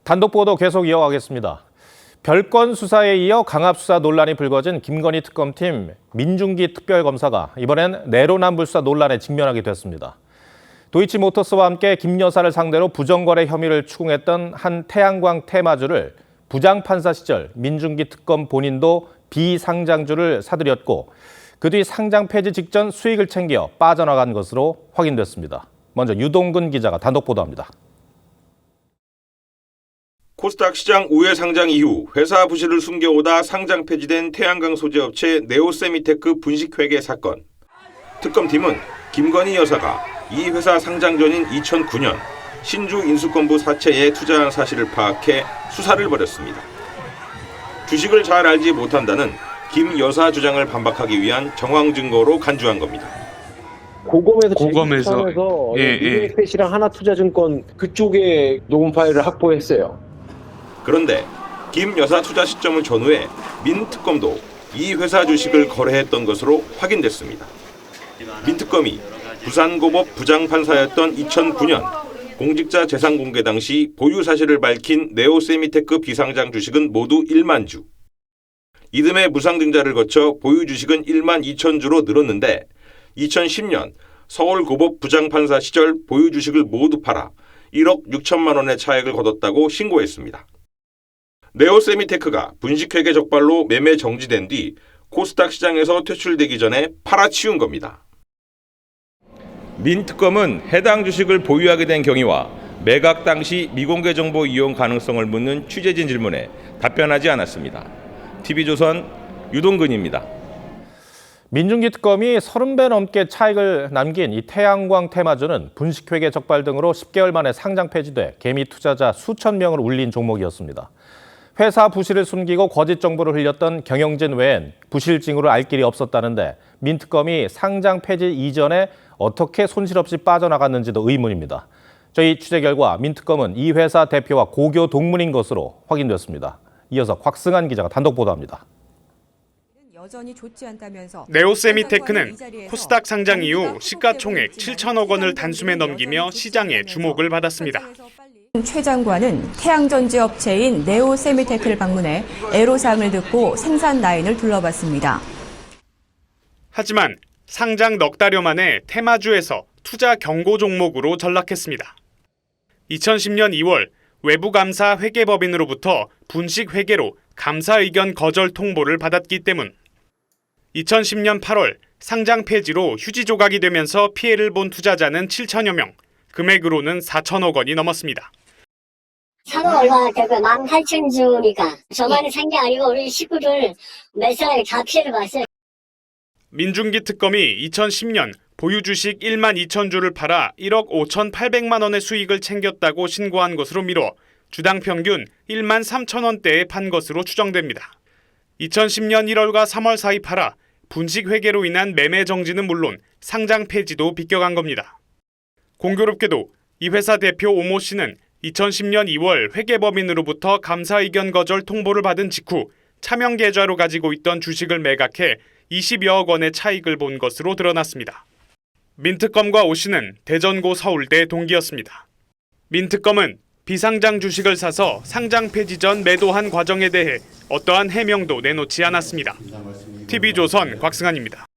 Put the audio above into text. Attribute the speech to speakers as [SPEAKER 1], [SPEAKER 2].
[SPEAKER 1] 단독 보도 계속 이어가겠습니다. 별건 수사에 이어 강압수사 논란이 불거진 김건희 특검팀 민중기 특별검사가 이번엔 내로남불수사 논란에 직면하게 됐습니다. 도이치모터스와 함께 김 여사를 상대로 부정거래 혐의를 추궁했던 한 태양광 테마주를 부장판사 시절 민중기 특검 본인도 비상장주를 사들였고 그 뒤 상장 폐지 직전 수익을 챙겨 빠져나간 것으로 확인됐습니다. 먼저 유동근 기자가 단독 보도합니다.
[SPEAKER 2] 코스닥 시장 우회 상장 이후 회사 부실을 숨겨오다 상장 폐지된 태양광 소재업체 네오세미테크 분식회계 사건. 특검팀은 김건희 여사가 이 회사 상장 전인 2009년 신주 인수권부 사채에 투자한 사실을 파악해 수사를 벌였습니다. 주식을 잘 알지 못한다는 김 여사 주장을 반박하기 위한 정황 증거로 간주한 겁니다.
[SPEAKER 3] 고검에서 미래에셋이랑 하나투자증권 그쪽에 녹음 파일을 확보했어요.
[SPEAKER 2] 그런데 김 여사 투자 시점을 전후해 민 특검도 이 회사 주식을 거래했던 것으로 확인됐습니다. 민 특검이 부산고법 부장판사였던 2009년 공직자 재산 공개 당시 보유 사실을 밝힌 네오세미테크 비상장 주식은 모두 1만 주. 이듬해 무상증자를 거쳐 보유 주식은 1만 2천 주로 늘었는데 2010년 서울고법 부장판사 시절 보유 주식을 모두 팔아 1억 6천만 원의 차익을 거뒀다고 신고했습니다. 네오세미테크가 분식회계 적발로 매매 정지된 뒤 코스닥 시장에서 퇴출되기 전에 팔아치운 겁니다. 민 특검은 해당 주식을 보유하게 된 경위와 매각 당시 미공개 정보 이용 가능성을 묻는 취재진 질문에 답변하지 않았습니다. TV조선 유동근입니다.
[SPEAKER 1] 민중기 특검이 30배 넘게 차익을 남긴 이 태양광 테마주는 분식회계 적발 등으로 10개월 만에 상장 폐지돼 개미 투자자 수천 명을 울린 종목이었습니다. 회사 부실을 숨기고 거짓 정보를 흘렸던 경영진 외엔 부실 징후를 알 길이 없었다는데 민특검이 상장 폐지 이전에 어떻게 손실 없이 빠져나갔는지도 의문입니다. 저희 취재 결과 민특검은 이 회사 대표와 고교 동문인 것으로 확인됐습니다. 이어서 곽승한 기자가 단독 보도합니다.
[SPEAKER 4] 네오세미테크는 코스닥 상장 이후 시가총액 7천억 원을 단숨에 넘기며 시장의 주목을 받았습니다.
[SPEAKER 5] 최 장관은 태양전지 업체인 네오세미테크를 방문해 애로사항을 듣고 생산 라인을 둘러봤습니다.
[SPEAKER 4] 하지만 상장 넉 달여 만에 테마주에서 투자 경고 종목으로 전락했습니다. 2010년 2월 외부 감사 회계법인으로부터 분식 회계로 감사 의견 거절 통보를 받았기 때문. 2010년 8월 상장 폐지로 휴지 조각이 되면서 피해를 본 투자자는 7천여 명, 금액으로는 4천억 원이 넘었습니다.
[SPEAKER 6] 상은 얼마 되고 18,000주니까 저만이 산 게 아니고 우리 식구들 몇 사람이 다 피해를 봤어요.
[SPEAKER 4] 민중기 특검이 2010년 보유 주식 1만 2천 주를 팔아 1억 5,800만 원의 수익을 챙겼다고 신고한 것으로 미뤄 주당 평균 1만 3천 원대에 판 것으로 추정됩니다. 2010년 1월과 3월 사이 팔아 분식 회계로 인한 매매 정지는 물론 상장 폐지도 비껴간 겁니다. 공교롭게도 이 회사 대표 오모 씨는 2010년 2월 회계법인으로부터 감사 의견 거절 통보를 받은 직후 차명 계좌로 가지고 있던 주식을 매각해 20여억 원의 차익을 본 것으로 드러났습니다. 민특검과 오 씨는 대전고 서울대 동기였습니다. 민특검은 비상장 주식을 사서 상장 폐지 전 매도한 과정에 대해 어떠한 해명도 내놓지 않았습니다. TV조선 곽승한입니다.